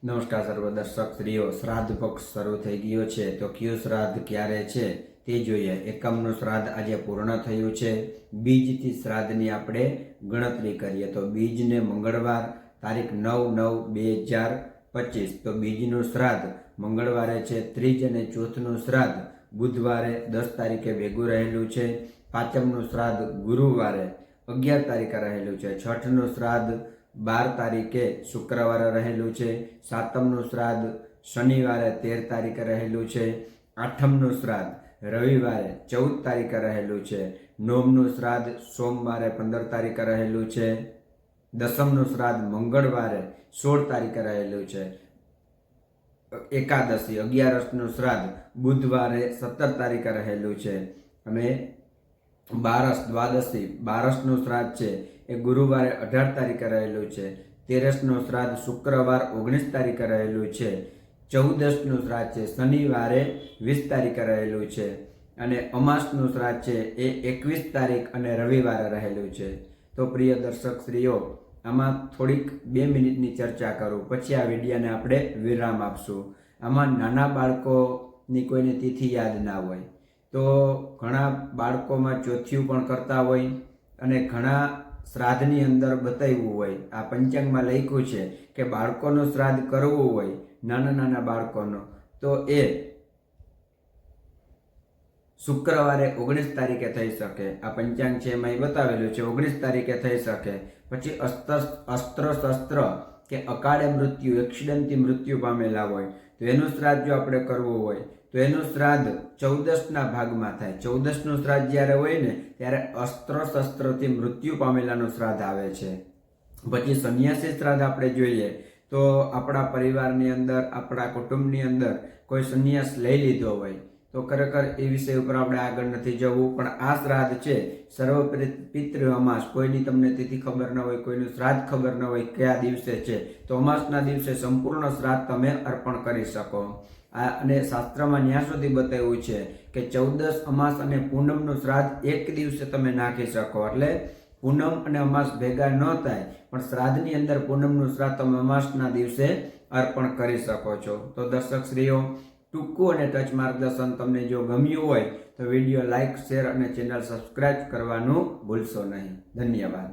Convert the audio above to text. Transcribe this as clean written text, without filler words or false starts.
નમસ્કાર સર્વ દર્શક શ્રીઓ, શ્રાદ્ધ પક્ષ શરૂ થઈ ગયો છે તો કયું શ્રાદ્ધ ક્યારે છે તે જોઈએ। એકમનું શ્રાદ્ધ આજે પૂર્ણ થયું છે। બીજથી શ્રાદ્ધની આપણે ગણતરી કરીએ તો બીજને મંગળવાર તારીખ 9/9/2025 તો બીજનું શ્રાદ્ધ મંગળવારે છે। ત્રીજ અને ચોથનું શ્રાદ્ધ બુધવારે 10 તારીખે ભેગું રહેલું છે। પાંચમનું શ્રાદ્ધ ગુરુવારે 11 તારીખે રહેલું છે। છઠનું શ્રાદ્ધ 12 તારીખે શુક્રવારે રહેલું છે। સાતમનું શ્રાદ્ધ શનિવારે 13 તારીખે રહેલું છે। આઠમનું શ્રાદ્ધ રવિવારે 14 તારીખે રહેલું છે। નવમનું શ્રાદ્ધ સોમવારે 15 તારીખે રહેલું છે। દસમનું શ્રાદ્ધ મંગળવારે 16 તારીખે રહેલું છે। એકાદશી 11નું શ્રાદ્ધ બુધવારે 17 તારીખે રહેલું છે। અને બારસ દ્વાદશી 12નું શ્રાદ્ધ છે એ ગુરુવારે 18 તારીખે રહેલું છે। 13નું શ્રાદ્ધ શુક્રવાર 19 તારીખે રહેલું છે। 14નું શ્રાદ્ધ છે શનિવારે 20 તારીખે રહેલું છે। અને અમાસનું શ્રાદ્ધ છે એ 21 તારીખ અને રવિવારે રહેલું છે। તો પ્રિય દર્શક શ્રીઓ, આમાં થોડીક 2 મિનિટની ચર્ચા કરું, પછી આ વિડીયોને આપણે વિરામ આપશું। આમાં નાના બાળકોની કોઈને તિથિ યાદ ના હોય તો ઘણા બાળકોમાં ચોથિયું પણ કરતા હોય અને ઘણા શ્રાદ્ધની અંદર બતાવ્યું હોય, આ પંચાંગમાં લખ્યું છે કે બાળકોનું શ્રાદ્ધ કરવું હોય, નાના બાળકોનો, તો એ શુક્રવારે 19 તારીખે થઈ શકે। આ પંચાંગ છે એમાં બતાવેલું છે 19 તારીખે થઈ શકે। પછી અસ્ત્ર શસ્ત્ર કે અકાળે મૃત્યુ, એક્સિડન્ટથી મૃત્યુ પામેલા હોય તો એનું શ્રાદ્ધ જો આપણે કરવું હોય તો એનું શ્રાદ્ધ 14ના ભાગમાં થાય। 14નું શ્રાદ્ધ જ્યારે હોય ને ત્યારે અસ્ત્ર શસ્ત્રથી મૃત્યુ પામેલાનું શ્રાદ્ધ આવે છે। પછી સંન્યાસી શ્રાદ્ધ આપણે જોઈએ તો આપણા પરિવારની અંદર, આપણા કુટુંબની અંદર કોઈ સંન્યાસ લઈ લીધો હોય તો ખરેખર એ વિષય ઉપર આપણે આગળ નથી જવું, પણ આ શ્રાદ્ધ છે સર્વ પિતૃ અમાસ, કોઈની તમને તિથિ ખબર ન હોય, કોઈનું શ્રાદ્ધ ખબર ન હોય કયા દિવસે છે તો અમાસના દિવસે સંપૂર્ણ શ્રાદ્ધ તમે અર્પણ કરી શકો। અને શાસ્ત્રમાં ન્યા સુધી બતાવ્યું છે કે 14 અમાસ અને પૂનમનું શ્રાદ્ધ એક દિવસે તમે નાખી શકો, એટલે પૂનમ અને અમાસ ભેગા ન થાય પણ શ્રાદ્ધની અંદર પૂનમનું શ્રાદ્ધ તમે અમાસના દિવસે અર્પણ કરી શકો છો। તો દર્શક શ્રીઓ, ટૂંકું અને ટચ માર્ગદર્શન તમને જો ગમ્યું હોય તો વિડીયો લાઇક, શેર અને ચેનલ સબસ્ક્રાઇબ કરવાનું ભૂલશો નહીં। ધન્યવાદ।